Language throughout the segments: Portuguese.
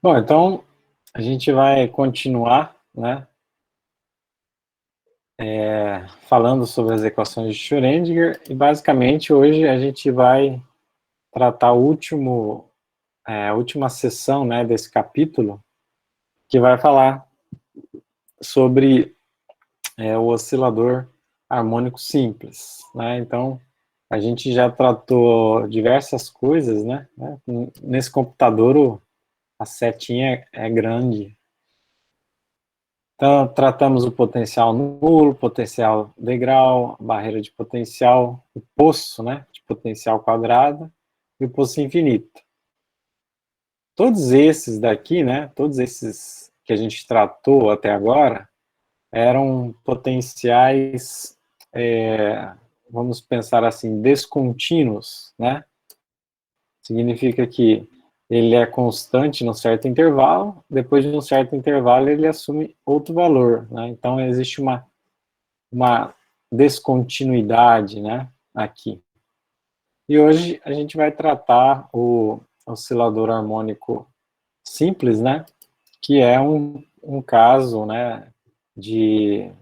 Bom, então a gente vai continuar, né, falando sobre as equações de Schrödinger e basicamente hoje a gente vai tratar a última sessão, né, desse capítulo, que vai falar sobre o oscilador harmônico simples, né? Então a gente já tratou diversas coisas, né? Nesse computador a setinha é grande. Então, tratamos o potencial nulo, potencial degrau, barreira de potencial, o poço, né, de potencial quadrado e o poço infinito. Todos esses daqui, né, todos esses que a gente tratou até agora, eram potenciais, vamos pensar assim, descontínuos, né? Significa que ele é constante num certo intervalo, depois de um certo intervalo ele assume outro valor, né? Então existe uma descontinuidade, né, aqui. E hoje a gente vai tratar o oscilador harmônico simples, né, que é um caso, né, de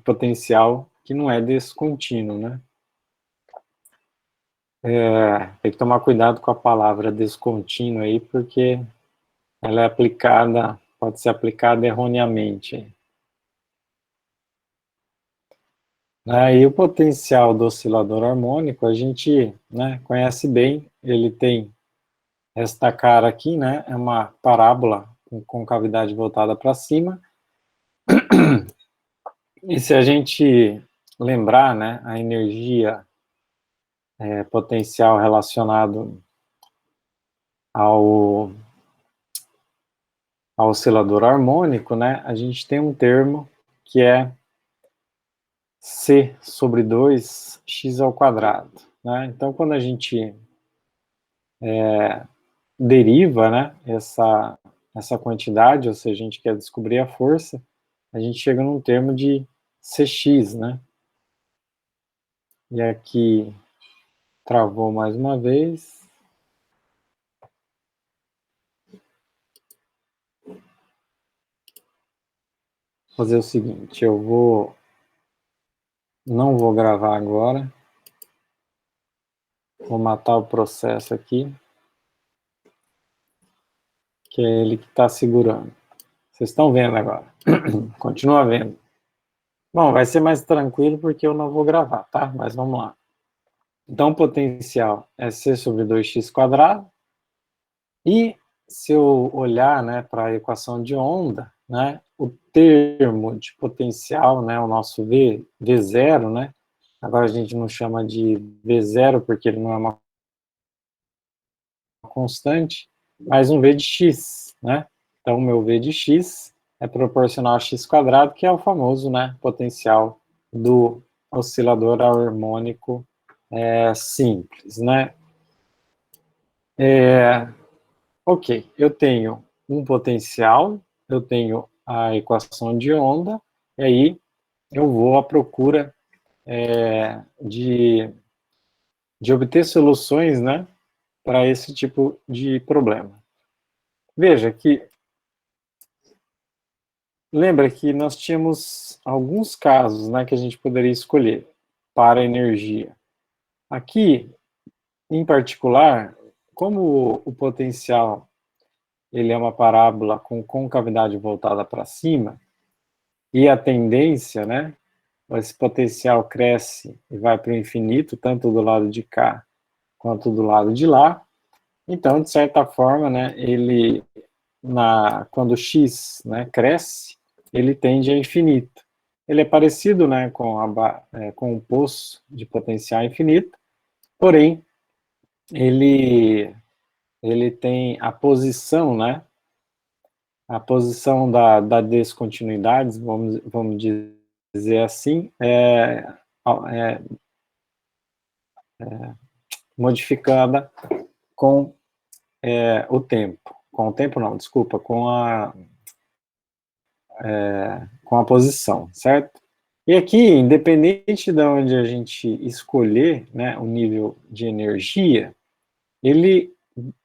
potencial que não é descontínuo, né. Tem que tomar cuidado com a palavra descontínuo aí, porque ela é aplicada, pode ser aplicada erroneamente. E o potencial do oscilador harmônico, a gente, né, conhece bem, ele tem esta cara aqui, né, é uma parábola com concavidade voltada para cima, e se a gente lembrar, né, a energia potencial relacionado ao, ao oscilador harmônico, né, a gente tem um termo que é C sobre 2x ao quadrado, né, então quando a gente deriva, né, essa quantidade, ou seja, a gente quer descobrir a força, a gente chega num termo de Cx, né? E aqui travou mais uma vez. Vou fazer o seguinte, não vou gravar agora, vou matar o processo aqui, que é ele que está segurando. Vocês estão vendo agora, continua vendo. Bom, vai ser mais tranquilo porque eu não vou gravar, tá? Mas vamos lá. Então, o potencial é C sobre 2x quadrado, e se eu olhar, né, para a equação de onda, né, o termo de potencial, né, o nosso V0, né, agora a gente não chama de V0 porque ele não é uma constante, mas um V de x, né, então o meu V de x é proporcional a x quadrado, que é o famoso, né, potencial do oscilador harmônico simples, né. Ok, eu tenho um potencial, eu tenho a equação de onda, e aí eu vou à procura de obter soluções, né, para esse tipo de problema. Veja que, lembra que nós tínhamos alguns casos, né, que a gente poderia escolher para a energia. Aqui, em particular, como o potencial ele é uma parábola com concavidade voltada para cima, e a tendência, né, esse potencial cresce e vai para o infinito, tanto do lado de cá quanto do lado de lá. Então, de certa forma, né, quando x, né, cresce, ele tende a infinito. Ele é parecido, né, com o poço de potencial infinito, porém, ele tem a posição, né, a posição da descontinuidade, vamos dizer assim, é modificada com o tempo. Com o tempo não, desculpa, com a posição, certo? E aqui, independente de onde a gente escolher, né, o nível de energia, ele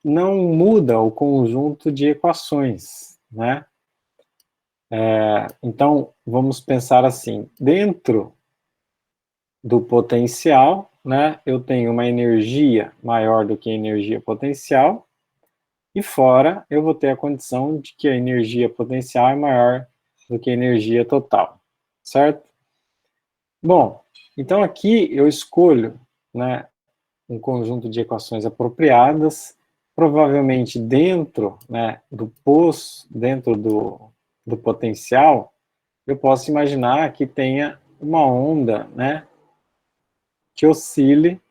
não muda o conjunto de equações, né? Então, vamos pensar assim, dentro do potencial, né, eu tenho uma energia maior do que a energia potencial, e fora eu vou ter a condição de que a energia potencial é maior do que a energia total, certo? Bom, então aqui eu escolho, né, um conjunto de equações apropriadas, provavelmente dentro, né, do poço, dentro do potencial, eu posso imaginar que tenha uma onda, né, que oscile,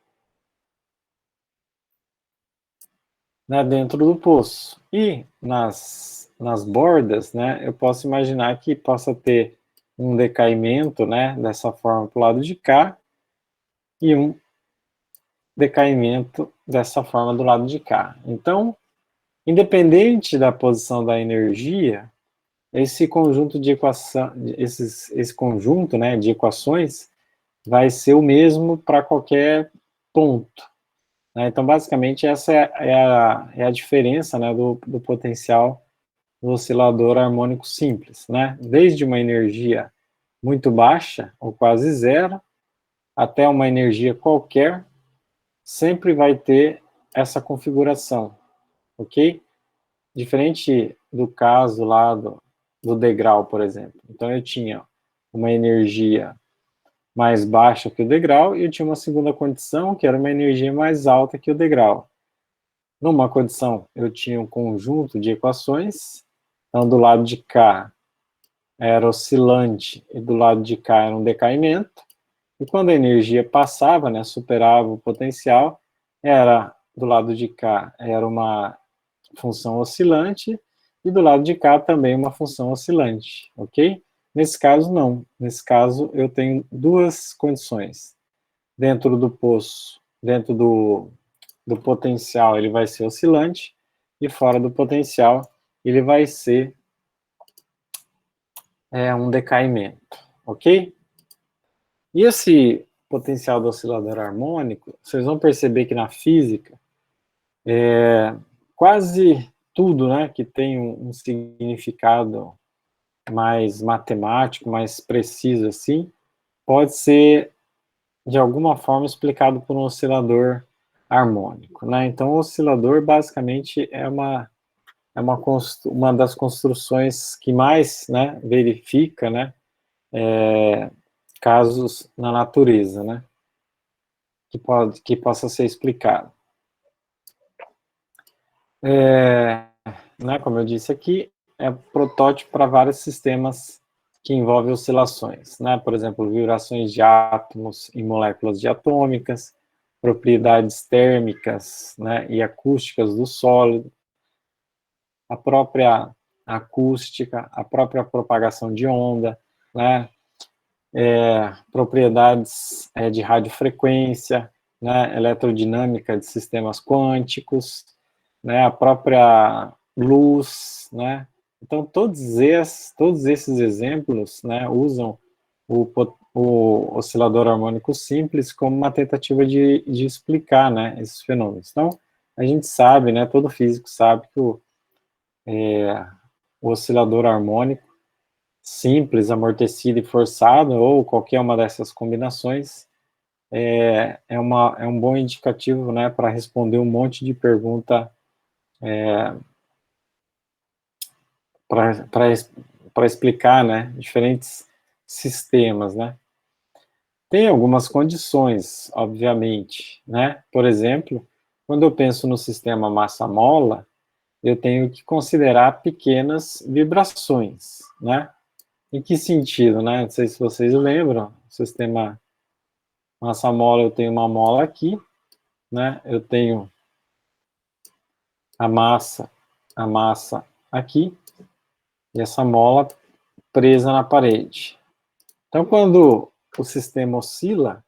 né, dentro do poço. E nas bordas, né, eu posso imaginar que possa ter um decaimento, né, dessa forma para o lado de cá, e um decaimento dessa forma do lado de cá. Então, independente da posição da energia, esse conjunto de equação, esse conjunto, né, de equações vai ser o mesmo para qualquer ponto, né? Então, basicamente, essa é a diferença, né, do potencial do oscilador harmônico simples, né? Desde uma energia muito baixa, ou quase zero, até uma energia qualquer, sempre vai ter essa configuração, ok? Diferente do caso lá do degrau, por exemplo. Então, eu tinha uma energia mais baixa que o degrau e eu tinha uma segunda condição, que era uma energia mais alta que o degrau. Numa condição, eu tinha um conjunto de equações, então do lado de cá era oscilante e do lado de cá era um decaimento, e quando a energia passava, né, superava o potencial, era do lado de cá era uma função oscilante e do lado de cá também uma função oscilante, ok? Nesse caso, não. Nesse caso, eu tenho duas condições. Dentro do poço, dentro do potencial, ele vai ser oscilante, e fora do potencial, ele vai ser um decaimento, ok? E esse potencial do oscilador harmônico, vocês vão perceber que na física, quase tudo, né, que tem um significado mais matemático, mais preciso assim, pode ser de alguma forma explicado por um oscilador harmônico, né? Então, o oscilador basicamente uma das construções que mais, né, verifica, né, casos na natureza, né, que possa ser explicado. Né, como eu disse aqui, é protótipo para vários sistemas que envolvem oscilações, né? Por exemplo, vibrações de átomos em moléculas diatômicas, propriedades térmicas, né, e acústicas do sólido, a própria acústica, a própria propagação de onda, né, propriedades de radiofrequência, né, eletrodinâmica de sistemas quânticos, né, a própria luz, né. Então, todos esses exemplos, né, usam o oscilador harmônico simples como uma tentativa de explicar, né, esses fenômenos. Então, a gente sabe, né, todo físico sabe que o oscilador harmônico simples, amortecido e forçado, ou qualquer uma dessas combinações, é um bom indicativo, né, para responder um monte de pergunta para explicar, né, diferentes sistemas, né. Tem algumas condições, obviamente, né, por exemplo, quando eu penso no sistema massa-mola, eu tenho que considerar pequenas vibrações, né. Em que sentido, né? Não sei se vocês lembram, o sistema massa-mola, eu tenho uma mola aqui, né? Eu tenho a massa aqui, e essa mola presa na parede. Então, quando o sistema oscila,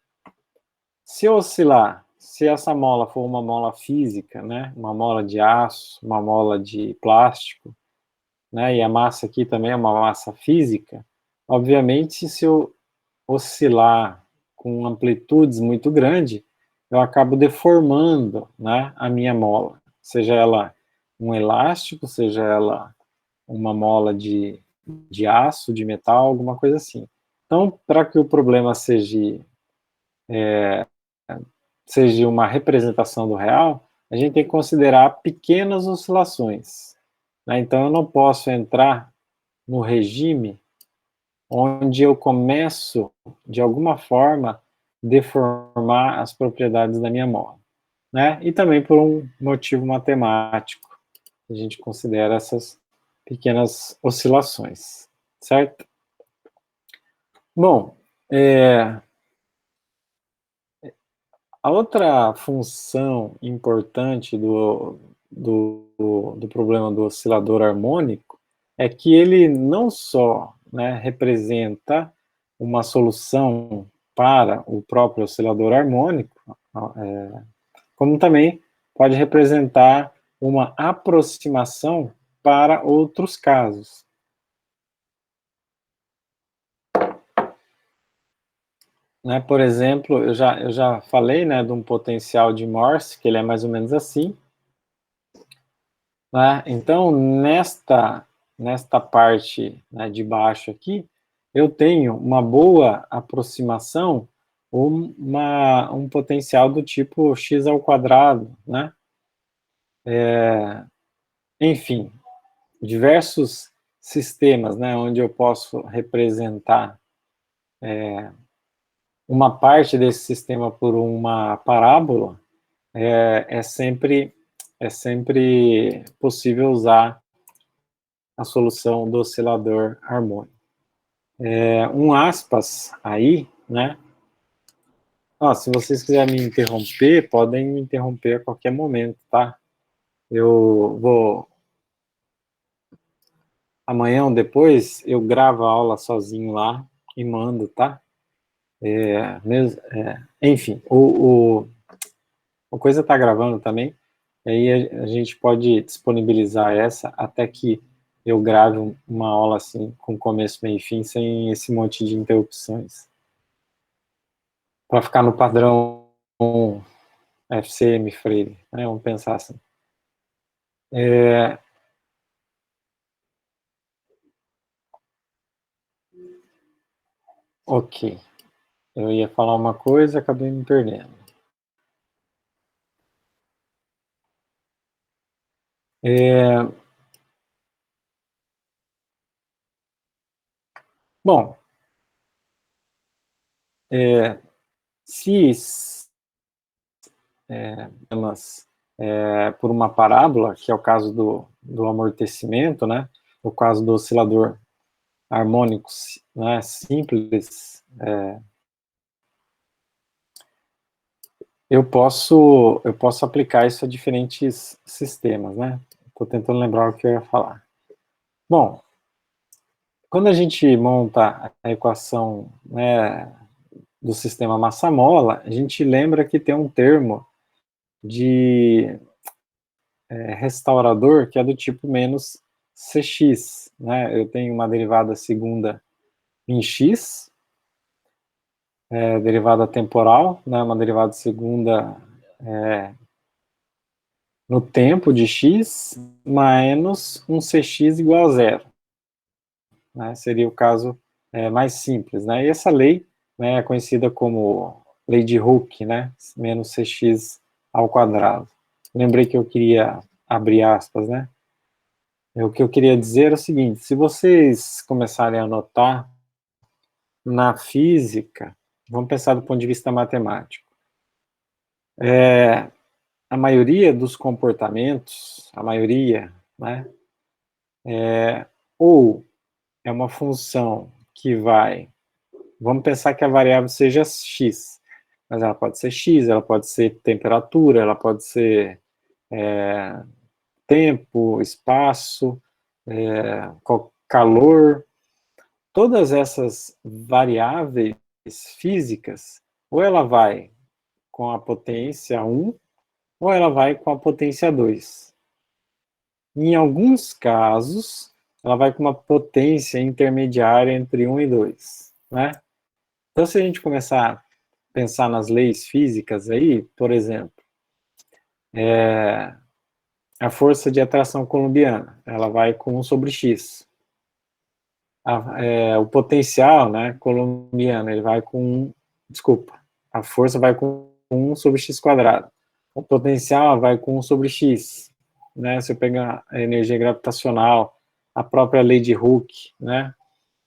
se oscilar, se essa mola for uma mola física, né? Uma mola de aço, uma mola de plástico, né? E a massa aqui também é uma massa física, obviamente, se eu oscilar com amplitudes muito grandes, eu acabo deformando, né, a minha mola. seja ela um elástico, seja ela uma mola de aço, de metal, alguma coisa assim. Então, para que o problema seja uma representação do real, a gente tem que considerar pequenas oscilações, né? Então, eu não posso entrar no regime onde eu começo, de alguma forma, deformar as propriedades da minha mola, né? E também por um motivo matemático, a gente considera essas pequenas oscilações, certo? Bom, a outra função importante do problema do oscilador harmônico é que ele não só, né, representa uma solução para o próprio oscilador harmônico, como também pode representar uma aproximação para outros casos. Né, por exemplo, eu já falei, né, de um potencial de Morse, que ele é mais ou menos assim. Né? Então, nesta parte, né, de baixo aqui, eu tenho uma boa aproximação, um potencial do tipo x ao quadrado, né? Enfim, diversos sistemas, né, onde eu posso representar uma parte desse sistema por uma parábola, é sempre possível usar a solução do oscilador harmônico. Um aspas aí, né? Se vocês quiserem me interromper, podem me interromper a qualquer momento, tá? Eu vou... Amanhã ou depois, eu gravo a aula sozinho lá e mando, tá? Enfim, a coisa tá gravando também, aí a gente pode disponibilizar essa até que eu grave uma aula assim, com começo, meio e fim, sem esse monte de interrupções. Para ficar no padrão FCM Freire, né? Vamos pensar assim. Ok. Eu ia falar uma coisa, acabei me perdendo. Bom, se por uma parábola, que é o caso do amortecimento, né? O caso do oscilador harmônico, né, simples, eu posso aplicar isso a diferentes sistemas, né? Estou tentando lembrar o que eu ia falar. Bom, quando a gente monta a equação, né, do sistema massa-mola, a gente lembra que tem um termo de restaurador que é do tipo menos Cx, né? Eu tenho uma derivada segunda em x, derivada temporal, né? Uma derivada segunda no tempo de x, menos um Cx igual a zero. Né? Seria o caso mais simples, né? E essa lei, né, é conhecida como lei de Hooke, né? Menos Cx ao quadrado. Lembrei que eu queria abrir aspas, né? O que eu queria dizer é o seguinte: se vocês começarem a notar na física, vamos pensar do ponto de vista matemático, a maioria dos comportamentos, a maioria, né, ou é uma função que vai, vamos pensar que a variável seja x, mas ela pode ser x, ela pode ser temperatura, ela pode ser tempo, espaço, calor, todas essas variáveis físicas, ou ela vai com a potência 1, ou ela vai com a potência 2. Em alguns casos, ela vai com uma potência intermediária entre 1 e 2, né? Então, se a gente começar a pensar nas leis físicas aí, por exemplo, a força de atração coulombiana, ela vai com 1 sobre x. O potencial, né, coulombiano, ele vai com, desculpa, a força vai com 1 sobre x quadrado. O potencial vai com 1 sobre x, né, se eu pegar a energia gravitacional, a própria lei de Hooke, né,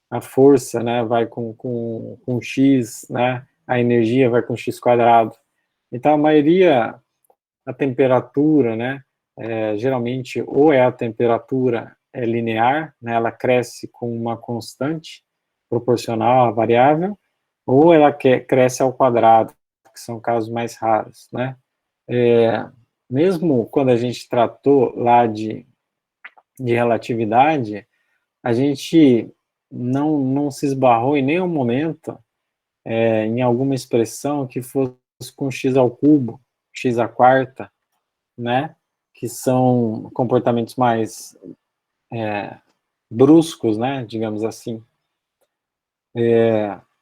a força, né, vai com x, né, a energia vai com x quadrado. Então, a maioria, a temperatura, né, geralmente, ou a temperatura linear, né, ela cresce com uma constante proporcional à variável, ou ela cresce ao quadrado, que são casos mais raros, né. Mesmo quando a gente tratou lá de relatividade, a gente não se esbarrou em nenhum momento em alguma expressão que fosse com x ao cubo, x à quarta, né, que são comportamentos mais bruscos, né, digamos assim.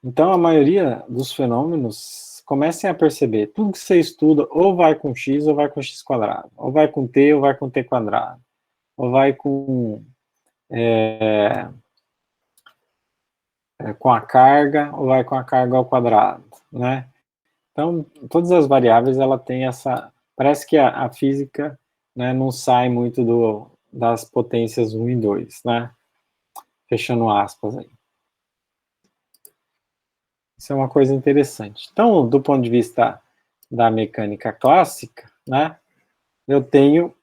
Então, a maioria dos fenômenos, comecem a perceber, tudo que você estuda ou vai com x ou vai com x quadrado, ou vai com t ou vai com t quadrado, ou vai com a carga ou vai com a carga ao quadrado, né? Então, todas as variáveis, ela tem essa, parece que a física, né, não sai muito das potências 1 e 2, né? Fechando aspas aí. Isso é uma coisa interessante. Então, do ponto de vista da mecânica clássica, né, eu tenho,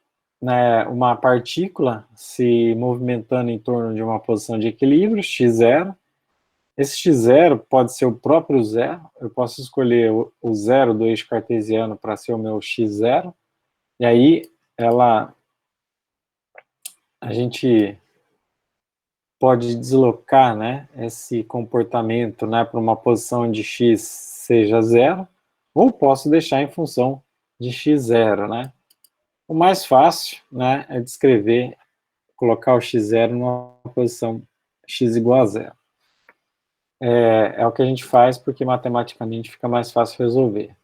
né, uma partícula se movimentando em torno de uma posição de equilíbrio, x0. Esse x0 pode ser o próprio zero, eu posso escolher o zero do eixo cartesiano para ser o meu x0, e aí a gente pode deslocar, né, esse comportamento, né, para uma posição de x seja zero, ou posso deixar em função de x0, né. O mais fácil, né, é descrever, colocar o x0 numa posição x igual a zero. É o que a gente faz porque matematicamente fica mais fácil resolver.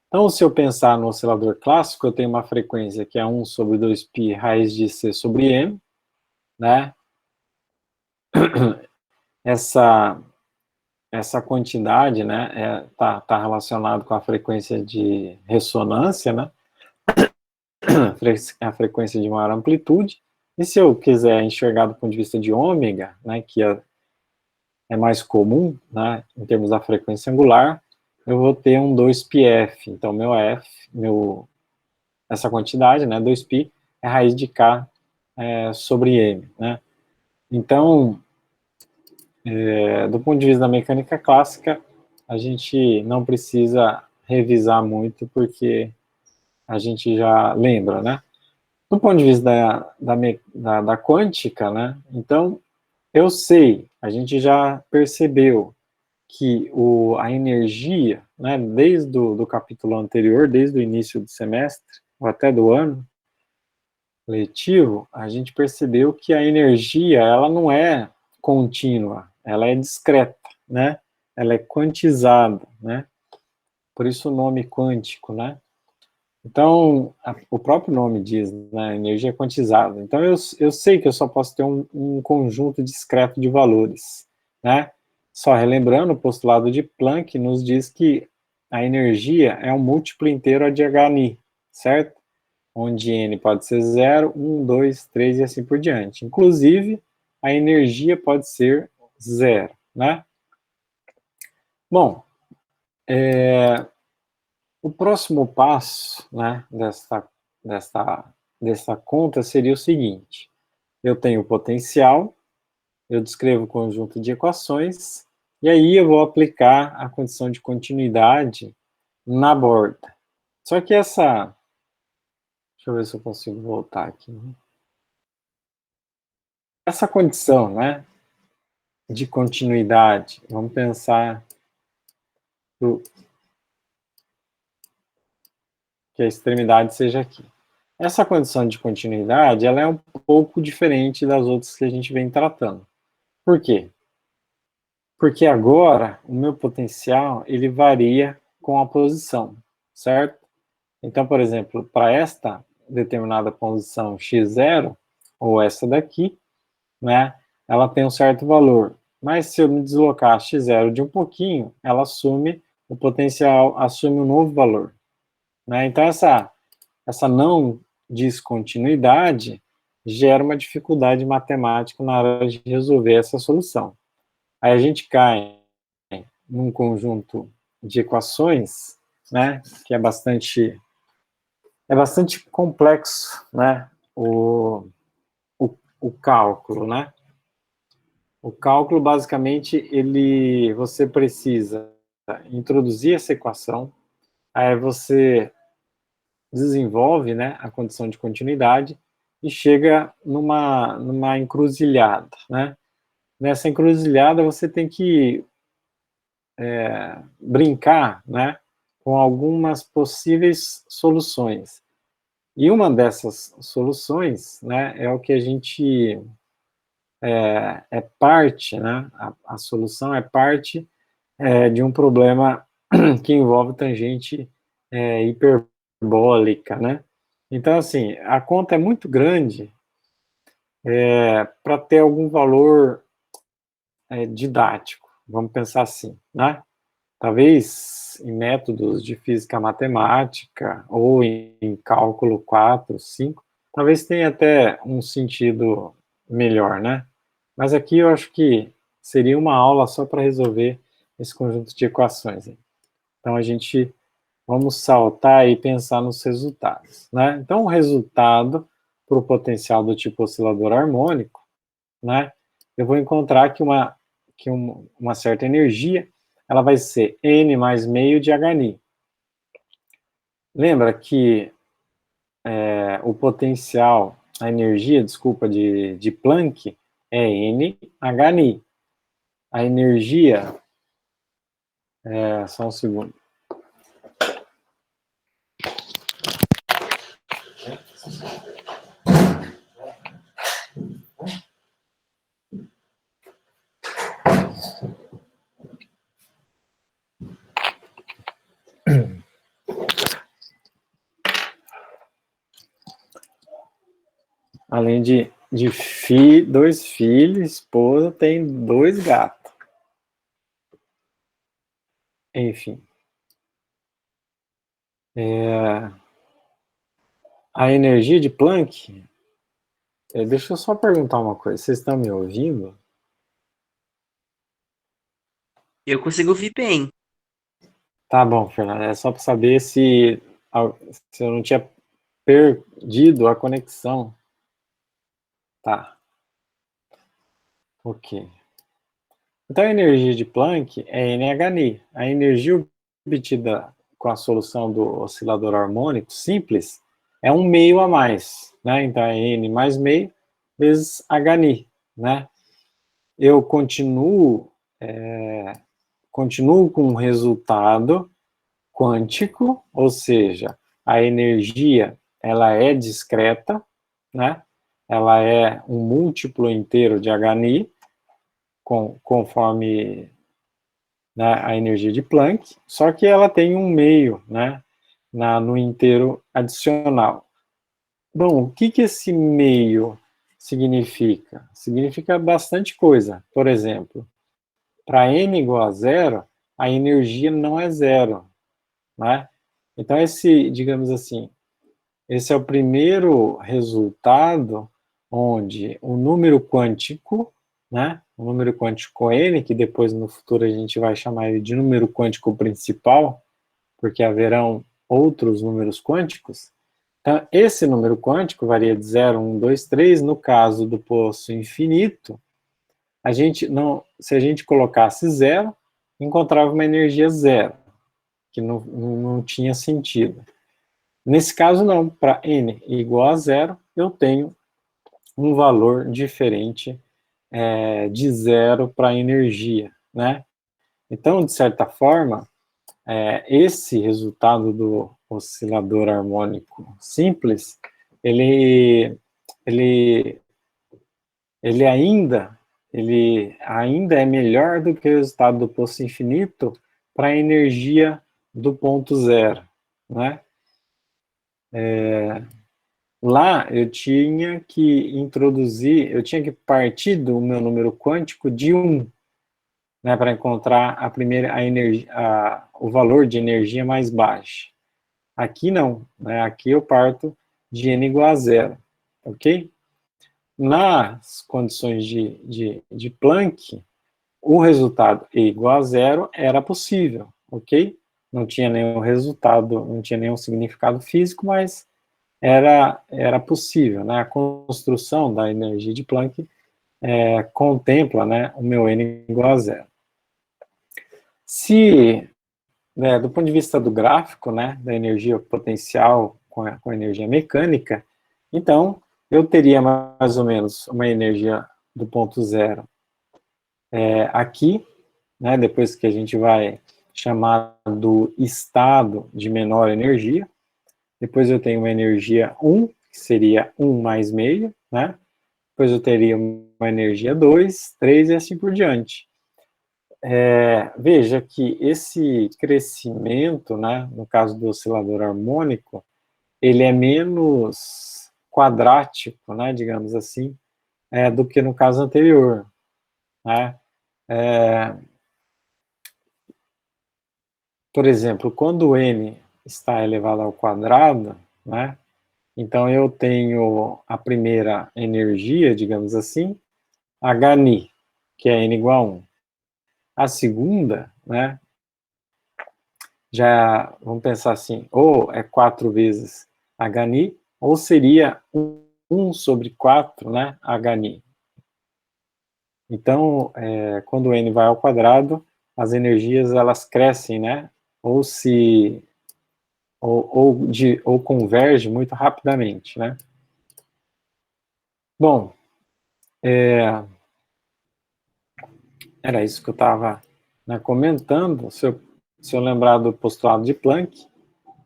Então, se eu pensar no oscilador clássico, eu tenho uma frequência que é 1 sobre 2π raiz de c sobre m, né? Essa quantidade, né, tá relacionado com a frequência de ressonância, né? A frequência de maior amplitude. E se eu quiser enxergar do ponto de vista de ômega, né, que é mais comum, né, em termos da frequência angular, eu vou ter um 2πf. Então, essa quantidade, né, 2π, é raiz de k sobre m, né. Então, do ponto de vista da mecânica clássica, a gente não precisa revisar muito, porque a gente já lembra, né. Do ponto de vista da quântica, né, então, eu sei, a gente já percebeu que a energia, né, desde do capítulo anterior, desde o início do semestre, ou até do ano letivo, a gente percebeu que a energia, ela não é contínua, ela é discreta, né? Ela é quantizada, né? Por isso o nome quântico, né? Então, o próprio nome diz, né, energia quantizada. Então, eu sei que eu só posso ter um conjunto discreto de valores, né? Só relembrando, o postulado de Planck nos diz que a energia é um múltiplo inteiro de Hni, certo? Onde n pode ser 0, 1, 2, 3 e assim por diante. Inclusive, a energia pode ser zero, né? Bom, o próximo passo, né, dessa conta seria o seguinte: eu tenho o potencial, eu descrevo o conjunto de equações, e aí eu vou aplicar a condição de continuidade na borda. Só que deixa eu ver se eu consigo voltar aqui. Essa condição, né, de continuidade, vamos pensar que a extremidade seja aqui. Essa condição de continuidade, ela é um pouco diferente das outras que a gente vem tratando. Por quê? Porque agora o meu potencial, ele varia com a posição, certo? Então, por exemplo, para esta determinada posição x0, ou essa daqui, né, ela tem um certo valor. Mas se eu me deslocar x0 de um pouquinho, ela assume, o potencial assume um novo valor. Né? Então, essa não descontinuidade gera uma dificuldade matemática na hora de resolver essa solução. Aí a gente cai num conjunto de equações, né, que é bastante complexo, né, o cálculo, né. O cálculo, basicamente, você precisa introduzir essa equação, aí você desenvolve, né, a condição de continuidade e chega numa encruzilhada, né. Nessa encruzilhada você tem que brincar, né, com algumas possíveis soluções. E uma dessas soluções, né, é o que a gente é parte, né, a solução é parte de um problema que envolve tangente hiperbólica, né? Então, assim, a conta é muito grande para ter algum valor didático, vamos pensar assim, né? Talvez em métodos de física matemática ou em cálculo 4, 5, talvez tenha até um sentido melhor, né? Mas aqui eu acho que seria uma aula só para resolver esse conjunto de equações. Então vamos saltar e pensar nos resultados, né? Então o resultado para o potencial do tipo oscilador harmônico, né? Eu vou encontrar que uma certa energia ela vai ser N mais meio de HNI. Lembra que o potencial, a energia, desculpa, de Planck é NHNI. A energia, só um segundo. Além de dois filhos, esposa, tem 2 gatos. Enfim. A energia de Planck. Deixa eu só perguntar uma coisa. Vocês estão me ouvindo? Eu consigo ouvir bem. Tá bom, Fernando. É só para saber se eu não tinha perdido a conexão. Tá. Ok. Então, a energia de Planck é NHNI. A energia obtida com a solução do oscilador harmônico simples é um meio a mais, né? Então, é N mais meio vezes HNI, né? Eu continuo com um resultado quântico, ou seja, a energia ela é discreta, né? Ela é um múltiplo inteiro de HNI, conforme, né, a energia de Planck, só que ela tem um meio, né, no inteiro adicional. Bom, o que esse meio significa? Significa bastante coisa. Por exemplo, para n igual a zero, a energia não é zero, né? Então, digamos assim, esse é o primeiro resultado onde o número quântico, né, o número quântico n, que depois no futuro a gente vai chamar ele de número quântico principal, porque haverão outros números quânticos. Então, esse número quântico varia de 0, 1, 2, 3. No caso do poço infinito, se a gente colocasse zero, encontrava uma energia zero, que não tinha sentido. Nesse caso, não. Para n igual a zero, eu tenho um valor diferente de zero para a energia, né? Então, de certa forma, esse resultado do oscilador harmônico simples, ele, ele, ele ainda é melhor do que o resultado do poço infinito para a energia do ponto zero, né? Lá eu tinha que introduzir, eu tinha que partir do meu número quântico de 1, né, para encontrar a energia, o valor de energia mais baixo. Aqui não, né, aqui eu parto de n igual a 0, ok? Nas condições de Planck, o resultado E igual a 0 era possível, ok? Não tinha nenhum resultado, não tinha nenhum significado físico, mas era possível, né? A construção da energia de Planck contempla, né, o meu N igual a 0. Se, né, do ponto de vista do gráfico, né, da energia potencial com a energia mecânica, então eu teria mais ou menos uma energia do ponto zero aqui, né, depois que a gente vai chamar do estado de menor energia. Depois eu tenho uma energia 1, que seria 1 mais meio, né? Depois eu teria uma energia 2, 3 e assim por diante. Veja que esse crescimento, né, no caso do oscilador harmônico, ele é menos quadrático, né, digamos assim, do que no caso anterior, né? Por exemplo, quando n está elevado ao quadrado, né, então eu tenho a primeira energia, digamos assim, Hni, que é n igual a 1. A segunda, né, já vamos pensar assim, ou é 4 vezes Hni, ou seria 1 sobre 4, né, Hni. Então, quando n vai ao quadrado, as energias elas crescem, né, ou se ou converge muito rapidamente, né? Bom, era isso que eu estava, né, comentando. Se eu lembrar do postulado de Planck,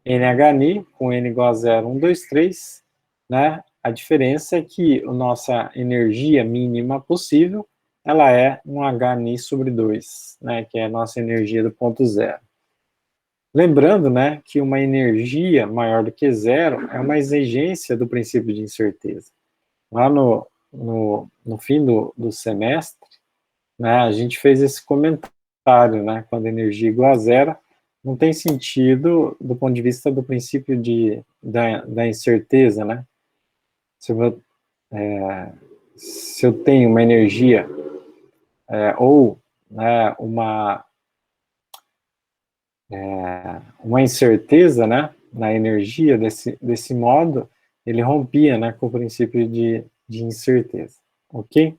NHNI com N igual a 0, 1, 2, 3, né? A diferença é que a nossa energia mínima possível, ela é um Hni sobre 2, né? Que é a nossa energia do ponto zero. Lembrando, né, que uma energia maior do que zero é uma exigência do princípio de incerteza. Lá no fim do semestre, né, a gente fez esse comentário, né, quando a energia é igual a zero, não tem sentido do ponto de vista do princípio da incerteza, né? Se eu tenho uma energia ou, né, uma incerteza, né, na energia desse modo, ele rompia, né, com o princípio de incerteza, ok?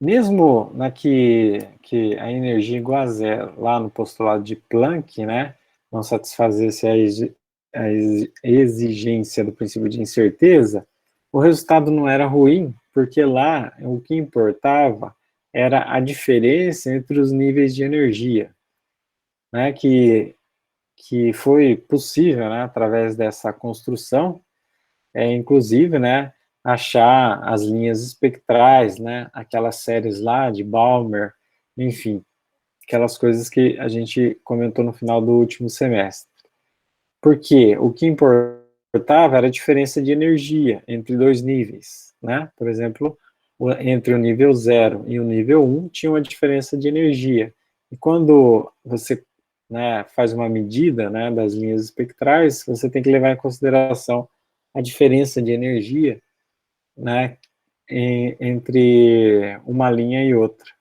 Mesmo que a energia igual a zero, lá no postulado de Planck, né, não satisfazesse a exigência do princípio de incerteza, o resultado não era ruim, porque lá o que importava era a diferença entre os níveis de energia, né, que foi possível, né, através dessa construção, inclusive, né, achar as linhas espectrais, né, aquelas séries lá de Balmer, enfim, aquelas coisas que a gente comentou no final do último semestre. Porque o que importava era a diferença de energia entre dois níveis, né? Por exemplo, entre o nível 0 e o nível 1 tinha uma diferença de energia. E quando você, né, faz uma medida, né, das linhas espectrais, você tem que levar em consideração a diferença de energia, né, entre uma linha e outra,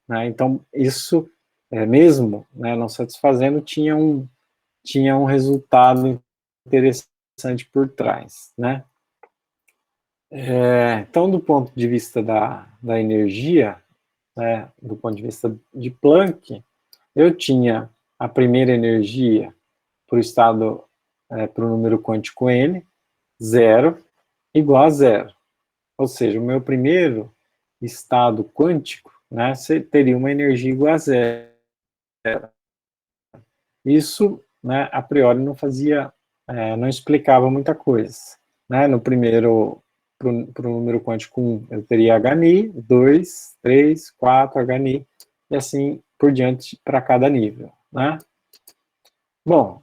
né? Então, isso, mesmo, né, não satisfazendo, tinha um resultado interessante por trás, né? Então, do ponto de vista da energia, né, do ponto de vista de Planck, eu tinha a primeira energia para o estado, para o número quântico n, 0, igual a 0. Ou seja, o meu primeiro estado quântico, né, teria uma energia igual a 0. Isso, né, a priori não fazia, não explicava muita coisa. Né? No primeiro, para o número quântico 1, eu teria Hni, 2, 3, 4 Hni, e assim por diante para cada nível, né? Bom,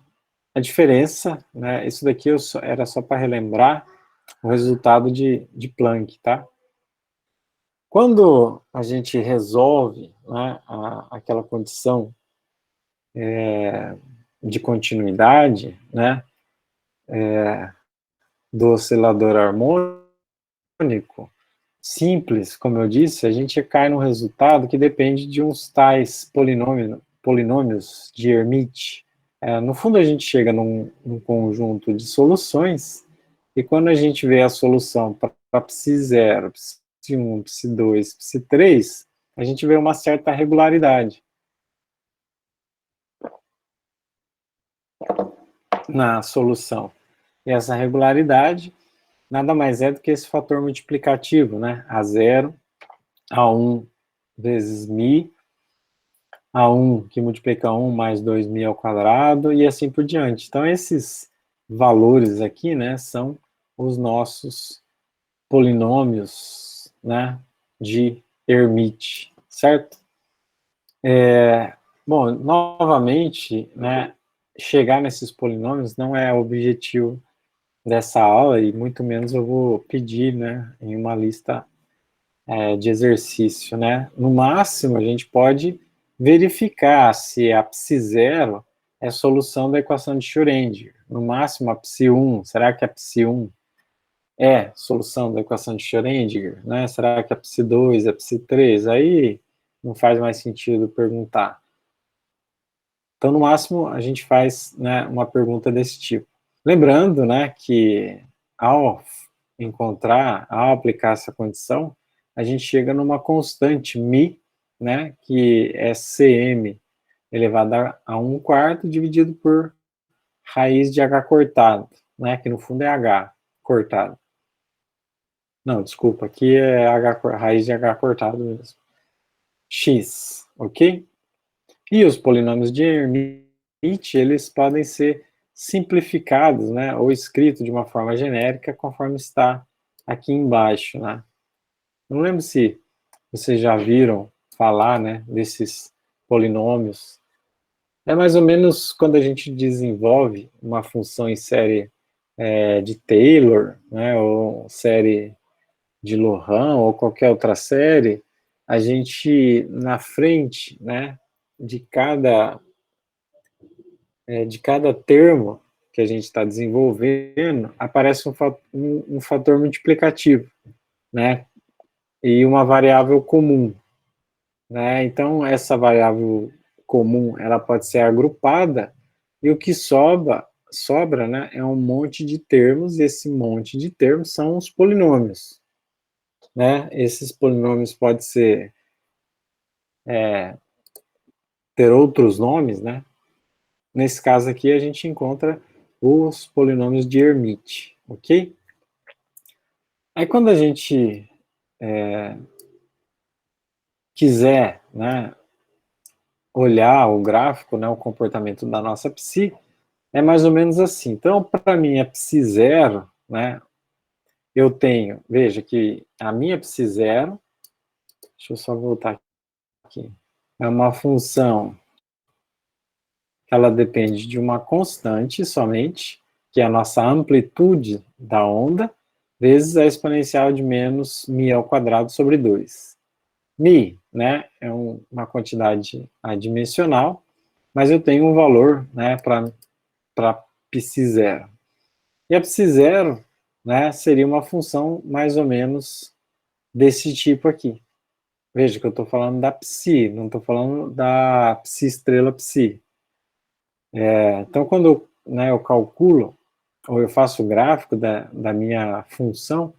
a diferença, né, isso daqui era só para relembrar o resultado de Planck, tá? Quando a gente resolve, né, aquela condição de continuidade, né, do oscilador harmônico, simples, como eu disse, a gente cai num resultado que depende de uns tais polinômios de Hermite. No fundo, a gente chega num conjunto de soluções, e quando a gente vê a solução para Psi0, Psi1, Psi2, Psi3, a gente vê uma certa regularidade na solução. E essa regularidade nada mais é do que esse fator multiplicativo, né? A0, A1 vezes μ, A1 que multiplica 1 mais 2μ ao quadrado, e assim por diante. Então, esses valores aqui, né, são os nossos polinômios, né, de Hermite, certo? Bom, novamente, né, chegar nesses polinômios não é o objetivo dessa aula, e muito menos eu vou pedir, né, em uma lista de exercício, né? No máximo, a gente pode verificar se a Psi0 é solução da equação de Schrödinger. No máximo, a Psi1, será que a Psi1 é solução da equação de Schrödinger, né? Será que a Psi2, a Psi3? Aí não faz mais sentido perguntar. Então, no máximo, a gente faz, né, uma pergunta desse tipo. Lembrando, né, que ao ao aplicar essa condição, a gente chega numa constante μ, né, que é Cm elevado a 1 quarto dividido por raiz de h cortado, né, que no fundo é h cortado. Não, desculpa, aqui é raiz de h cortado mesmo. X, ok? E os polinômios de Hermite, eles podem ser simplificados, né, ou escritos de uma forma genérica, conforme está aqui embaixo, né. Não lembro se vocês já viram falar, né, desses polinômios. É mais ou menos quando a gente desenvolve uma função em série de Taylor, né, ou série de Loran, ou qualquer outra série, a gente, na frente, né, de cada termo que a gente está desenvolvendo, aparece um fator multiplicativo, né, e uma variável comum, né? Então, essa variável comum, ela pode ser agrupada, e o que sobra, né, é um monte de termos, e esse monte de termos são os polinômios, né? Esses polinômios podem ter outros nomes, né? Nesse caso aqui, a gente encontra os polinômios de Hermite, ok? Aí, quando a gente quiser, né, olhar o gráfico, né, o comportamento da nossa psi, é mais ou menos assim. Então, para mim, a psi0, né, eu tenho, veja que a minha psi0, deixa eu só voltar aqui, é uma função que ela depende de uma constante somente, que é a nossa amplitude da onda, vezes a exponencial de menos μ ao quadrado sobre 2. μ, né, é uma quantidade adimensional, mas eu tenho um valor, né, para psi0. E a psi0, né, seria uma função mais ou menos desse tipo aqui. Veja que eu estou falando da psi, não estou falando da psi estrela psi. Então, quando eu calculo, ou eu faço o gráfico da minha função,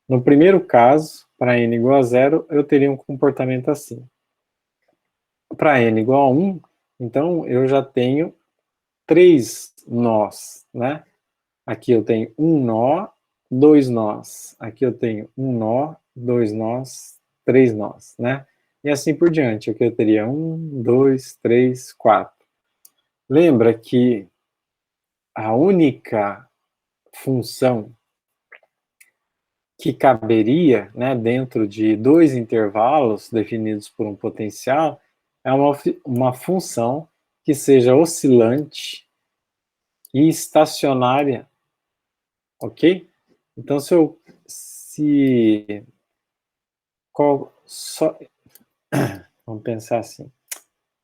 no primeiro caso, para n igual a 0, eu teria um comportamento assim. Para n igual a 1, então eu já tenho 3 nós, né? Aqui eu tenho um nó, 2 nós. Aqui eu tenho um nó, 2 nós, 3 nós, né? E assim por diante. Aqui eu teria 1, 2, 3, 4. Lembra que a única função que caberia, né, dentro de dois intervalos definidos por um potencial, é uma função que seja oscilante e estacionária, ok? Então, vamos pensar assim,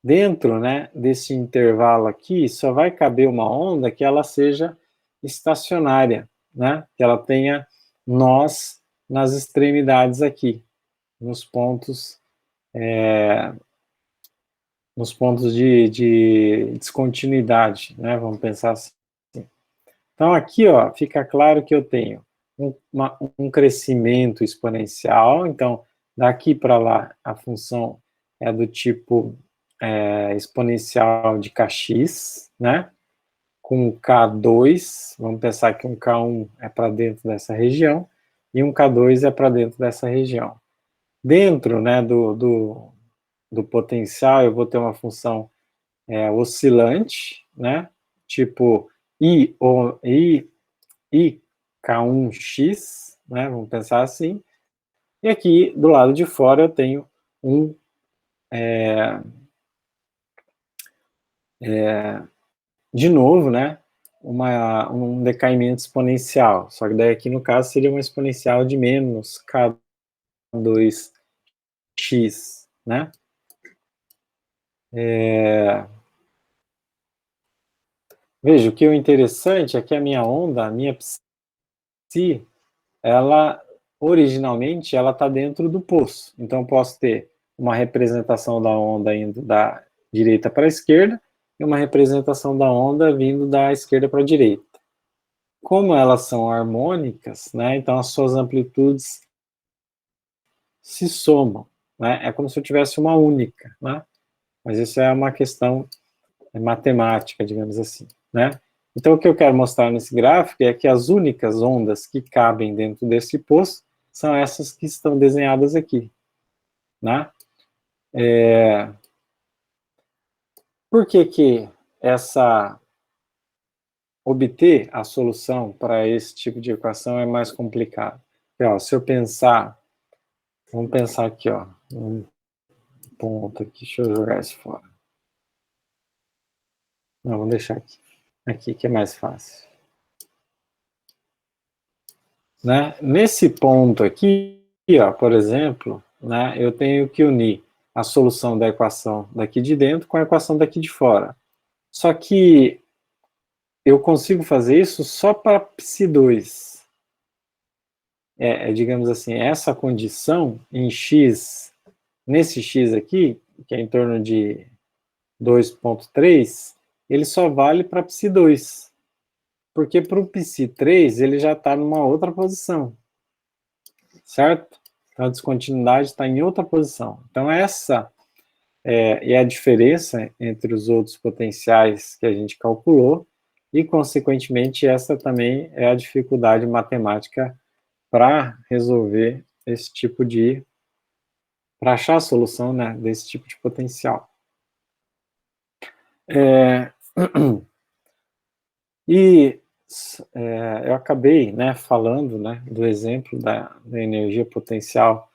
dentro, né, desse intervalo aqui, só vai caber uma onda que ela seja estacionária, né, que ela tenha nós nas extremidades aqui, nos pontos de descontinuidade, né, vamos pensar assim. Então, aqui, ó, fica claro que eu tenho um crescimento exponencial, então, daqui para lá, a função é do tipo exponencial de kx, né, com K2, vamos pensar que um K1 é para dentro dessa região, e um K2 é para dentro dessa região. Dentro, né, do potencial, eu vou ter uma função oscilante, né, tipo IK1x, né, vamos pensar assim, e aqui do lado de fora eu tenho de novo, né, um decaimento exponencial, só que daí aqui no caso seria uma exponencial de menos K2x, né? Veja, o que é interessante é que a minha onda, a minha psi, ela, originalmente, ela está dentro do poço. Então, eu posso ter uma representação da onda indo da direita para a esquerda e uma representação da onda vindo da esquerda para a direita. Como elas são harmônicas, né, então as suas amplitudes se somam, né, é como se eu tivesse uma única, né, mas isso é uma questão matemática, digamos assim, né. Então, o que eu quero mostrar nesse gráfico é que as únicas ondas que cabem dentro desse poço são essas que estão desenhadas aqui, né. Por que obter a solução para esse tipo de equação é mais complicado? Porque, ó, se eu pensar, vamos pensar aqui, ó, um ponto aqui, deixa eu jogar isso fora. Não, vamos deixar aqui que é mais fácil. Né? Nesse ponto aqui, ó, por exemplo, né, eu tenho que unir a solução da equação daqui de dentro com a equação daqui de fora. Só que eu consigo fazer isso só para psi2. Digamos assim, essa condição em x, nesse x aqui, que é em torno de 2,3, ele só vale para psi2. Porque para o psi3 ele já está numa outra posição. Certo? Então a descontinuidade está em outra posição. Então essa é a diferença entre os outros potenciais que a gente calculou e, consequentemente, essa também é a dificuldade matemática para resolver esse tipo para achar a solução, né, desse tipo de potencial. E eu acabei, né, falando, né, do exemplo da energia potencial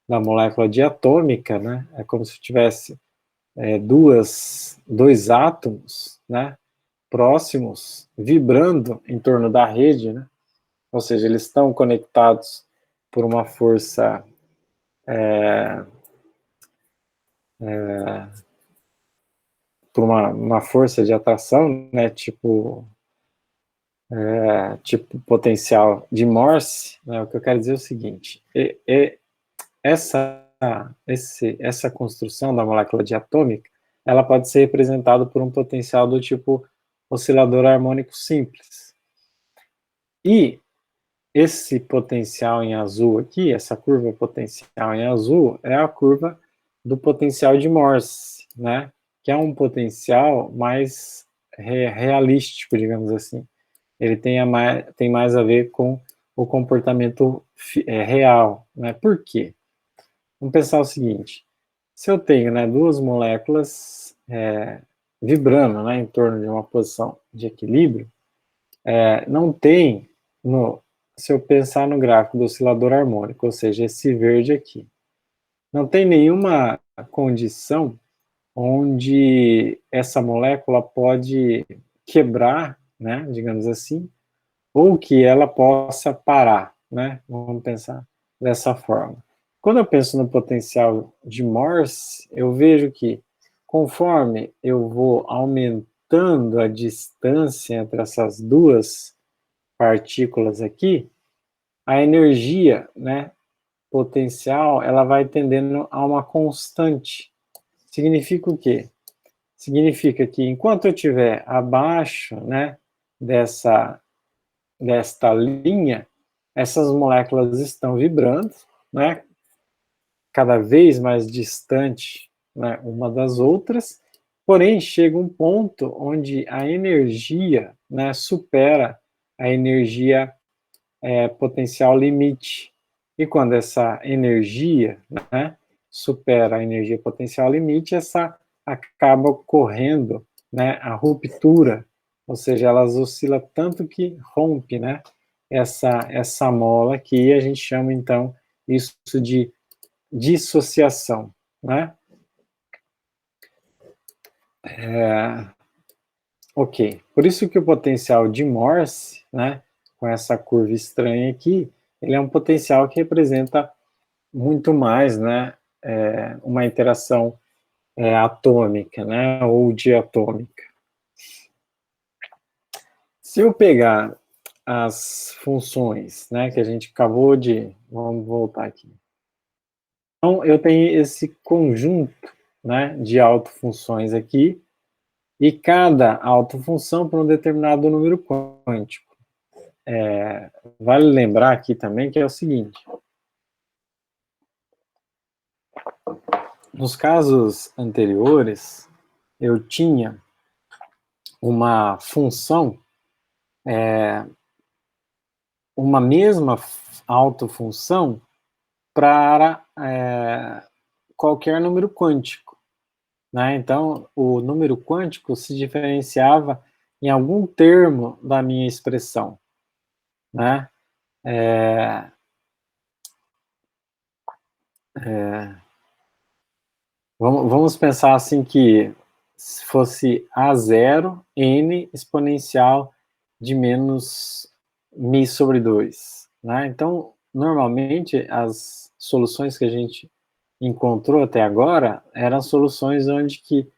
da molécula diatômica, né, é como se tivesse dois átomos, né, próximos, vibrando em torno da rede, né, ou seja, eles estão conectados por uma força por uma força de atração, né, tipo potencial de Morse, né, o que eu quero dizer é o seguinte, essa construção da molécula diatômica, ela pode ser representada por um potencial do tipo oscilador harmônico simples. E esse potencial em azul aqui, essa curva potencial em azul, é a curva do potencial de Morse, né? Que é um potencial mais realístico, digamos assim. Ele tem mais a ver com o comportamento real, né? Por quê? Vamos pensar o seguinte, se eu tenho, né, duas moléculas vibrando, né, em torno de uma posição de equilíbrio, não tem, se eu pensar no gráfico do oscilador harmônico, ou seja, esse verde aqui, não tem nenhuma condição onde essa molécula pode quebrar, né, digamos assim, ou que ela possa parar, né? Vamos pensar dessa forma. Quando eu penso no potencial de Morse, eu vejo que conforme eu vou aumentando a distância entre essas duas partículas aqui, a energia, né, potencial, ela vai tendendo a uma constante. Significa o quê? Significa que enquanto eu estiver abaixo, né, desta linha, essas moléculas estão vibrando, né, cada vez mais distante, né, uma das outras, porém chega um ponto onde a energia, né, supera a energia potencial limite. E quando essa energia, né, supera a energia potencial limite, essa acaba ocorrendo, né, a ruptura, ou seja, elas oscilam tanto que rompe, né, essa mola que a gente chama então isso de dissociação, né? Ok, por isso que o potencial de Morse, né, com essa curva estranha aqui, ele é um potencial que representa muito mais, né, uma interação atômica, né, ou diatômica. Se eu pegar as funções, né, que a gente acabou de, vamos voltar aqui. Então, eu tenho esse conjunto, né, de autofunções aqui, e cada autofunção para um determinado número quântico. Vale lembrar aqui também que é o seguinte: nos casos anteriores, eu tinha uma função, uma mesma autofunção para qualquer número quântico, né? Então, o número quântico se diferenciava em algum termo da minha expressão, né? Vamos pensar assim que se fosse A0, n exponencial de menos mi sobre 2, né? Então, normalmente, as soluções que a gente encontrou até agora eram soluções onde que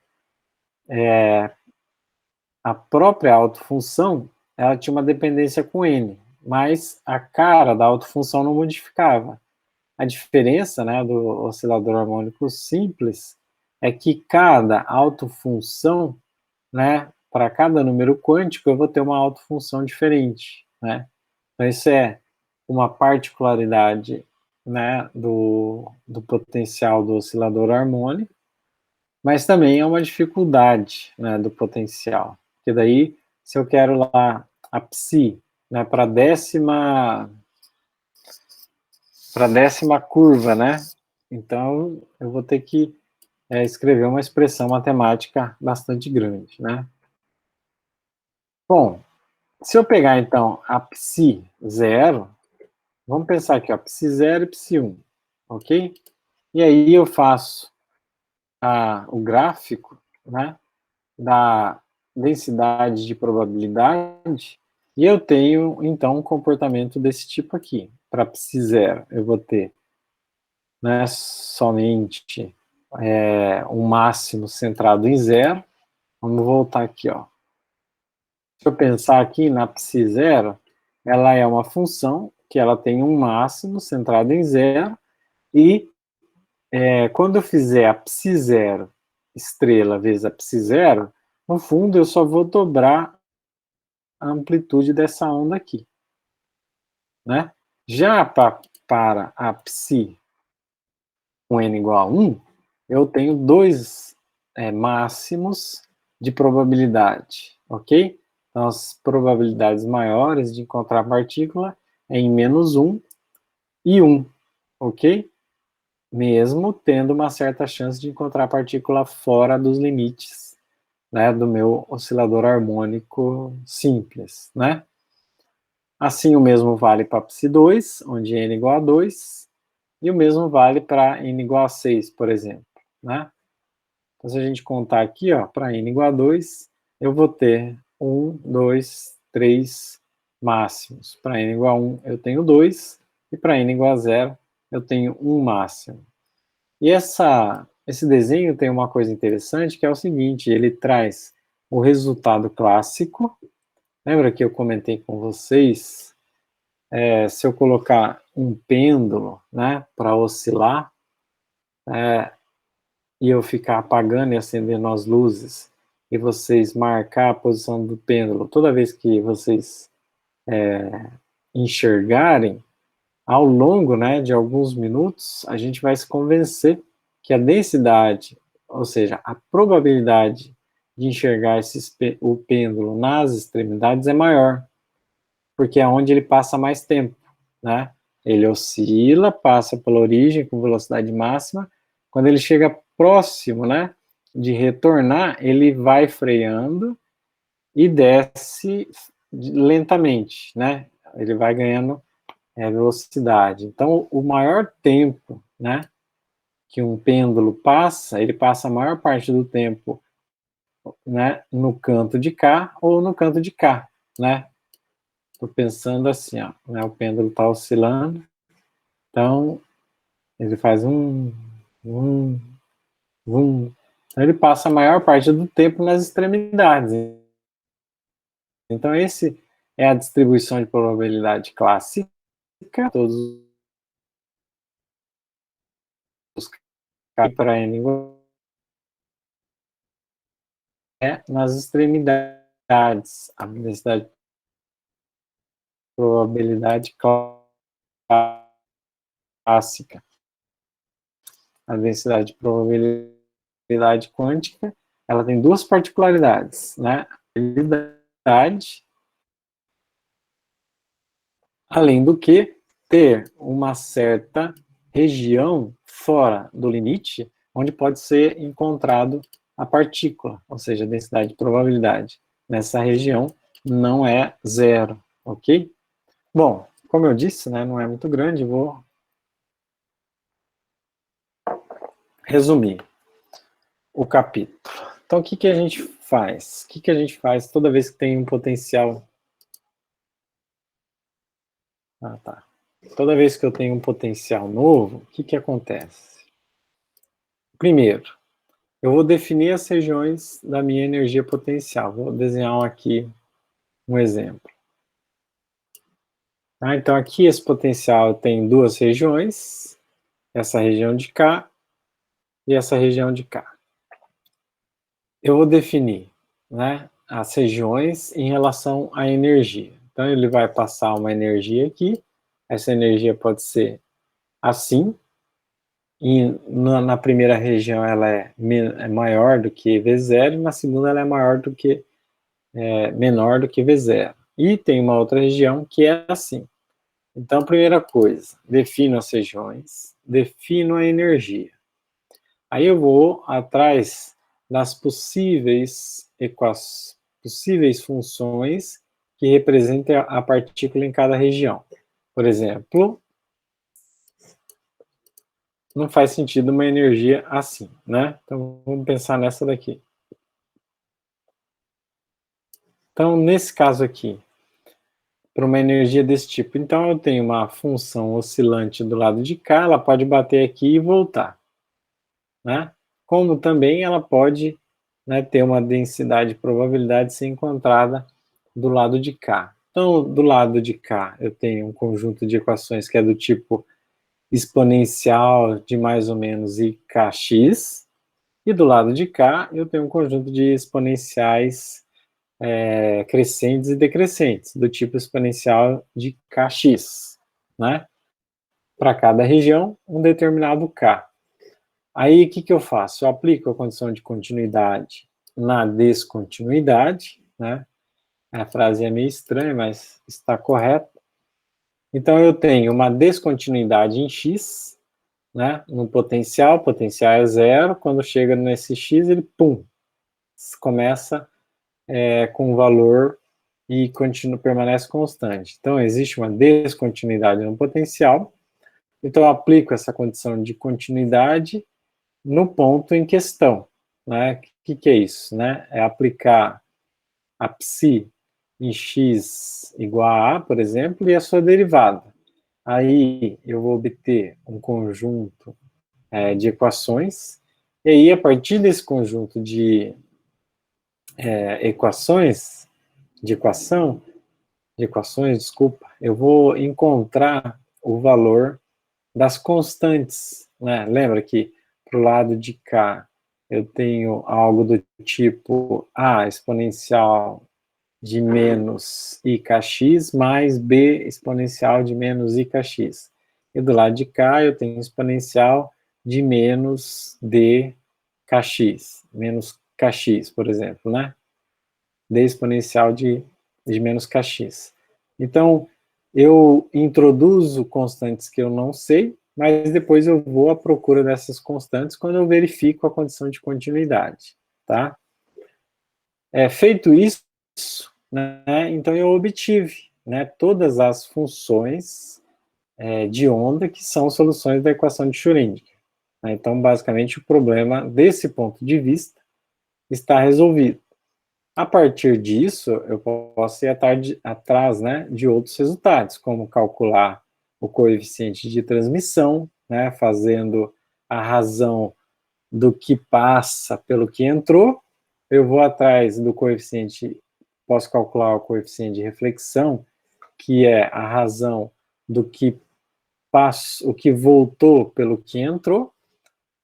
a própria autofunção ela tinha uma dependência com n, mas a cara da autofunção não modificava. A diferença, né, do oscilador harmônico simples é que cada autofunção, né, para cada número quântico, eu vou ter uma autofunção diferente, né? Então, isso é uma particularidade, né, do potencial do oscilador harmônico, mas também é uma dificuldade, né, do potencial. Porque daí, se eu quero lá a psi, né, para décima curva, né? Então, eu vou ter que escrever uma expressão matemática bastante grande, né? Bom, se eu pegar, então, a psi 0, vamos pensar aqui, ó, psi 0 e psi 1, ok? E aí eu faço o gráfico, né, da densidade de probabilidade e eu tenho, então, um comportamento desse tipo aqui. Para psi 0, eu vou ter, né, somente um máximo centrado em 0. Vamos voltar aqui, ó. Se eu pensar aqui na psi 0, ela é uma função que ela tem um máximo centrado em 0 e quando eu fizer a psi 0 estrela vezes a psi 0, no fundo eu só vou dobrar a amplitude dessa onda aqui, né? Já para a psi com n igual a 1, eu tenho dois máximos de probabilidade, ok? Então, as probabilidades maiores de encontrar partícula é em -1 e 1, ok? Mesmo tendo uma certa chance de encontrar partícula fora dos limites, né, do meu oscilador harmônico simples, né? Assim, o mesmo vale para psi2, onde n igual a 2, e o mesmo vale para n igual a 6, por exemplo, né? Então, se a gente contar aqui, ó, para n igual a 2, eu vou ter 1, 2, 3 máximos. Para n igual a 1, eu tenho 2, e para n igual a 0, eu tenho 1 máximo. E esse desenho tem uma coisa interessante, que é o seguinte, ele traz o resultado clássico. Lembra que eu comentei com vocês, se eu colocar um pêndulo, né, para oscilar, e eu ficar apagando e acendendo as luzes, e vocês marcar a posição do pêndulo toda vez que vocês enxergarem, ao longo, né, de alguns minutos, a gente vai se convencer que a densidade, ou seja, a probabilidade de enxergar o pêndulo nas extremidades é maior, porque é onde ele passa mais tempo, né? Ele oscila, passa pela origem com velocidade máxima, quando ele chega próximo, né, de retornar, ele vai freando e desce lentamente, né? Ele vai ganhando velocidade. Então, o maior tempo, né, que um pêndulo passa, ele passa a maior parte do tempo, né, no canto de cá ou no canto de cá, né? Estou pensando assim, ó, né, o pêndulo está oscilando, então ele faz um, um. Então, ele passa a maior parte do tempo nas extremidades. Então, esse é a distribuição de probabilidade clássica, todos os casos para n igual nas extremidades, a densidade de probabilidade clássica. A densidade de probabilidade quântica, ela tem duas particularidades, né? A probabilidade, além do que ter uma certa região fora do limite, onde pode ser encontrado a partícula, ou seja, a densidade de probabilidade. Nessa região não é zero, ok? Bom, como eu disse, né, não é muito grande, vou resumir o capítulo. Então, o que a gente faz? O que a gente faz toda vez que tem um potencial? Ah, tá. Toda vez que eu tenho um potencial novo, o que acontece? Primeiro, eu vou definir as regiões da minha energia potencial. Vou desenhar aqui um exemplo. Então, aqui esse potencial tem duas regiões, essa região de cá e essa região de cá. Eu vou definir, né, as regiões em relação à energia. Então, ele vai passar uma energia aqui, essa energia pode ser assim, e na primeira região ela é maior do que V0, e na segunda ela é maior do que, menor do que V0. E tem uma outra região que é assim. Então, primeira coisa, defino as regiões, defino a energia. Aí eu vou atrás das possíveis funções que representem a partícula em cada região. Por exemplo, não faz sentido uma energia assim, né? Então, vamos pensar nessa daqui. Então, nesse caso aqui, para uma energia desse tipo, então eu tenho uma função oscilante do lado de cá, ela pode bater aqui e voltar, né? Como também ela pode, né, ter uma densidade de probabilidade de ser encontrada do lado de cá. Então, do lado de cá, eu tenho um conjunto de equações que é do tipo exponencial de mais ou menos ikx, e do lado de cá, eu tenho um conjunto de exponenciais crescentes e decrescentes, do tipo exponencial de kx, né? Para cada região, um determinado k. Aí, o que eu faço? Eu aplico a condição de continuidade na descontinuidade, né? A frase é meio estranha, mas está correta. Então, eu tenho uma descontinuidade em x, né? No potencial é zero, quando chega nesse x, ele, pum, começa com o valor e permanece constante. Então, existe uma descontinuidade no potencial, então eu aplico essa condição de continuidade no ponto em questão. né? O que é isso, né? É aplicar a psi em x igual a, por exemplo, e a sua derivada. Aí eu vou obter um conjunto de equações, e aí a partir desse conjunto de equações, desculpa, eu vou encontrar o valor das constantes, né? Lembra que para o lado de cá eu tenho algo do tipo a exponencial de menos ikx mais b exponencial de menos ikx. E do lado de cá eu tenho exponencial de menos dkx, menos kx, por exemplo, né? D exponencial de menos kx. Então, eu introduzo constantes que eu não sei, mas depois eu vou à procura dessas constantes quando eu verifico a condição de continuidade, tá? Feito isso, né, então eu obtive, né, todas as funções de onda que são soluções da equação de Schrödinger. Né? Então, basicamente, o problema, desse ponto de vista, está resolvido. A partir disso, eu posso ir atrás, né, de outros resultados, como calcular o coeficiente de transmissão, né, fazendo a razão do que passa pelo que entrou. Eu vou atrás do coeficiente, posso calcular o coeficiente de reflexão, que é a razão do que passa, o que voltou pelo que entrou.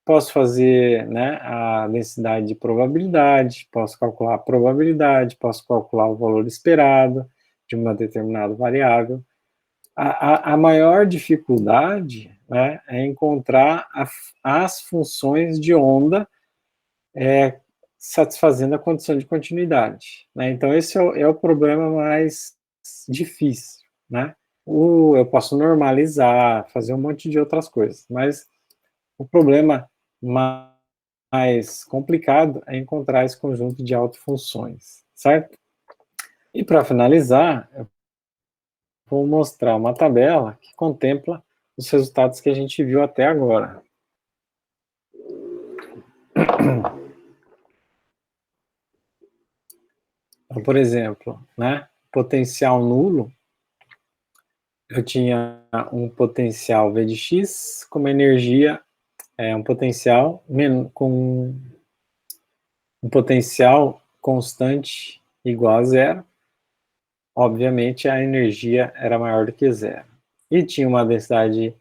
Posso fazer, né, a densidade de probabilidade, posso calcular a probabilidade, posso calcular o valor esperado de uma determinada variável. A maior dificuldade, né, é encontrar as funções de onda satisfazendo a condição de continuidade. Né? Então, esse é o problema mais difícil. Né? Eu posso normalizar, fazer um monte de outras coisas, mas o problema mais complicado é encontrar esse conjunto de autofunções, certo? E para finalizar, eu vou mostrar uma tabela que contempla os resultados que a gente viu até agora. Então, por exemplo, né, potencial nulo, eu tinha um potencial V de x com uma energia, um potencial com um potencial constante igual a zero. Obviamente, a energia era maior do que zero. E tinha uma densidade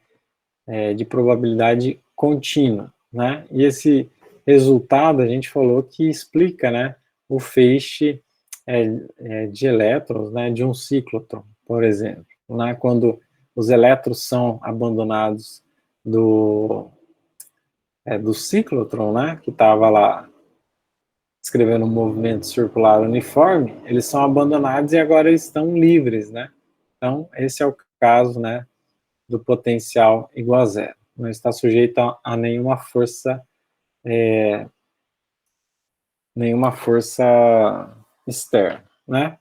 de probabilidade contínua, né? E esse resultado, a gente falou que explica, né, o feixe de elétrons, né, de um ciclotron, por exemplo. Né? Quando os elétrons são abandonados do ciclotron, né, que estava lá descrevendo um movimento circular uniforme, eles são abandonados e agora eles estão livres, né? Então, esse é o caso, né, do potencial igual a zero. Não está sujeito a nenhuma força externa, né?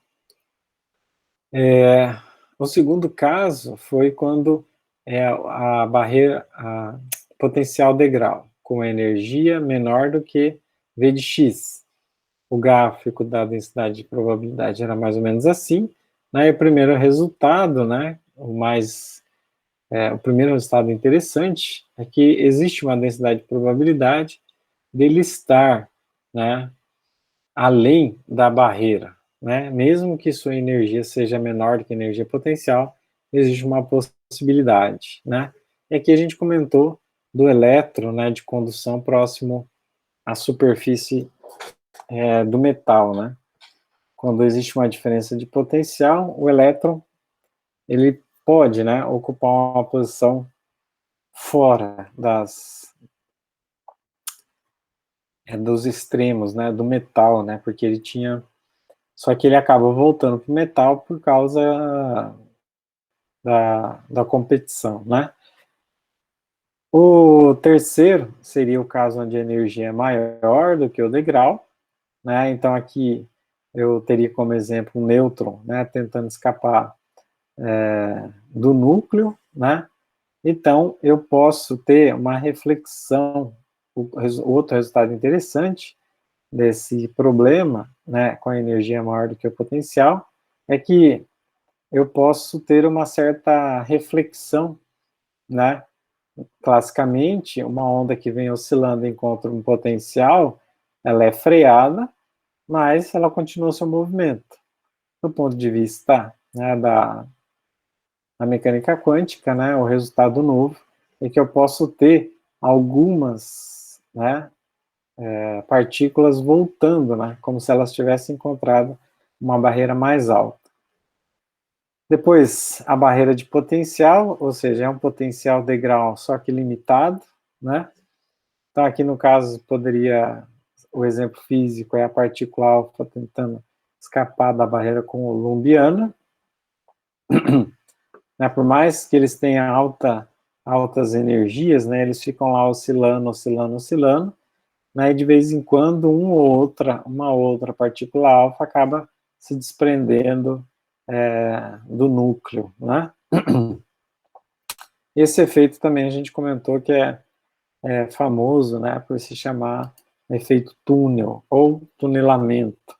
O segundo caso foi quando a barreira, potencial degrau, com energia menor do que V de x. O gráfico da densidade de probabilidade era mais ou menos assim. Né? E o primeiro resultado, né, o primeiro resultado interessante é que existe uma densidade de probabilidade dele estar, né, além da barreira. Né? Mesmo que sua energia seja menor do que a energia potencial, existe uma possibilidade. Né? E aqui a gente comentou do elétron, né, de condução próximo à superfície do metal, né? Quando existe uma diferença de potencial, o elétron ele pode, né, ocupar uma posição fora dos extremos, né, do metal, né, porque ele tinha, só que ele acaba voltando para o metal por causa da competição, né. O terceiro seria o caso onde a energia é maior do que o degrau, né, então aqui eu teria como exemplo um nêutron, né, tentando escapar do núcleo, né, então eu posso ter uma reflexão, outro resultado interessante desse problema, né, com a energia maior do que o potencial, é que eu posso ter uma certa reflexão, né? Classicamente, uma onda que vem oscilando encontra um potencial, ela é freada, mas ela continua seu movimento. Do ponto de vista, né, da mecânica quântica, né, o resultado novo é que eu posso ter algumas, né, partículas voltando, né, como se elas tivessem encontrado uma barreira mais alta. Depois, a barreira de potencial, ou seja, é um potencial degrau só que limitado, né? Então, aqui no caso, poderia, o exemplo físico é a partícula alfa tentando escapar da barreira columbiana, né? Por mais que eles tenham altas energias, né? Eles ficam lá oscilando, né? E de vez em quando, uma outra partícula alfa acaba se desprendendo do núcleo, né? Esse efeito também a gente comentou que é famoso, né, por se chamar efeito túnel ou tunelamento.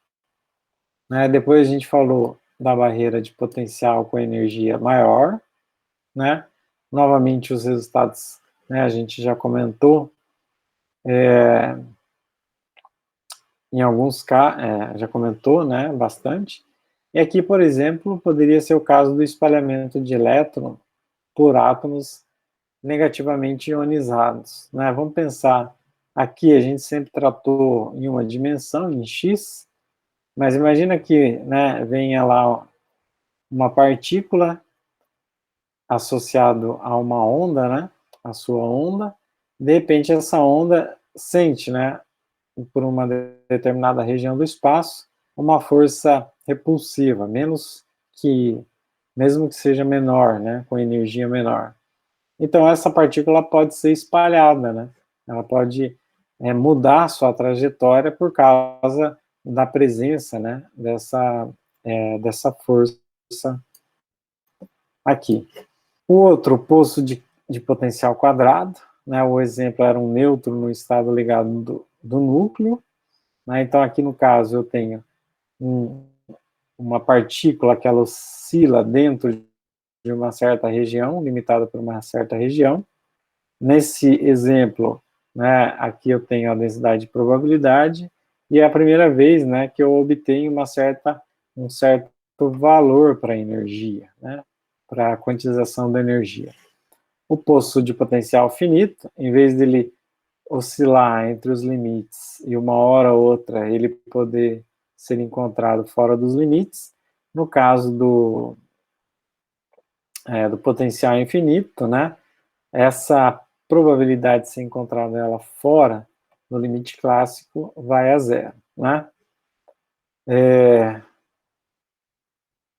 Né? Depois a gente falou da barreira de potencial com energia maior, né? Novamente os resultados, né, a gente já comentou, em alguns casos, já comentou, né, bastante. E aqui, por exemplo, poderia ser o caso do espalhamento de elétron por átomos negativamente ionizados, né? Vamos pensar, aqui a gente sempre tratou em uma dimensão, em x, mas imagina que, né, venha lá uma partícula associado a uma onda, né, a sua onda, de repente essa onda sente, né, por uma determinada região do espaço, uma força repulsiva, mesmo que seja menor, né, com energia menor. Então, essa partícula pode ser espalhada, né? Ela pode mudar sua trajetória por causa da presença, né, dessa força aqui. O outro, poço de potencial quadrado, né? O exemplo era um nêutron no estado ligado do núcleo, né? Então, aqui no caso, eu tenho uma partícula que ela oscila dentro de uma certa região, limitada por uma certa região. Nesse exemplo, né, aqui eu tenho a densidade de probabilidade, e é a primeira vez, né, que eu obtenho um certo valor para a energia, né, para a quantização da energia. O poço de potencial finito, em vez dele oscilar entre os limites e uma hora ou outra ele poder ser encontrado fora dos limites, no caso do potencial infinito, né, essa probabilidade de ser encontrada ela fora do limite clássico vai a zero, né?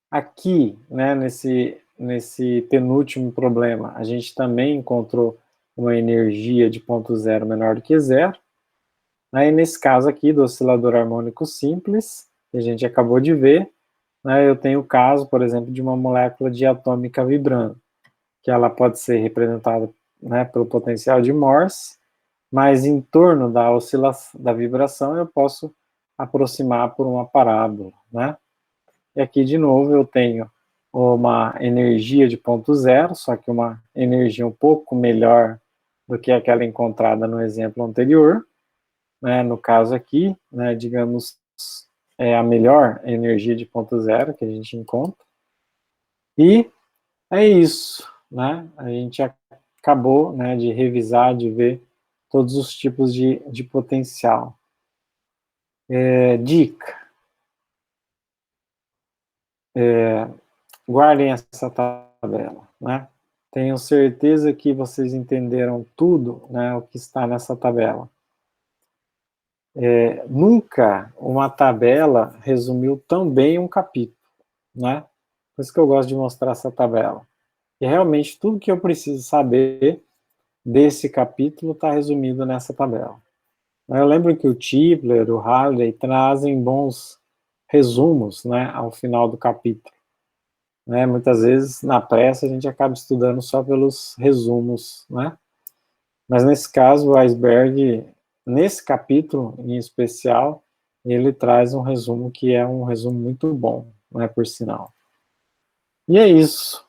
Aqui, né, nesse penúltimo problema, a gente também encontrou uma energia de ponto zero menor do que zero. Né, e nesse caso aqui do oscilador harmônico simples, que a gente acabou de ver, né, eu tenho o caso, por exemplo, de uma molécula diatômica vibrando, que ela pode ser representada, né, pelo potencial de Morse, mas em torno da oscilação, da vibração, eu posso aproximar por uma parábola, né? E aqui, de novo, eu tenho uma energia de ponto zero, só que uma energia um pouco melhor do que aquela encontrada no exemplo anterior, né? No caso aqui, né, digamos, é a melhor energia de ponto zero que a gente encontra. E é isso, né? A gente acabou, né, de revisar, de ver todos os tipos de potencial. Dica. Guardem essa tabela, né? Tenho certeza que vocês entenderam tudo, né, o que está nessa tabela. Nunca uma tabela resumiu tão bem um capítulo, né? Por isso que eu gosto de mostrar essa tabela. E realmente tudo que eu preciso saber desse capítulo está resumido nessa tabela. Eu lembro que o Tipler, o Harley trazem bons resumos, né, ao final do capítulo. Né, muitas vezes, na pressa, a gente acaba estudando só pelos resumos, né? Mas nesse caso, o Iceberg, nesse capítulo em especial, e ele traz um resumo que é um resumo muito bom, não é por sinal. E é isso.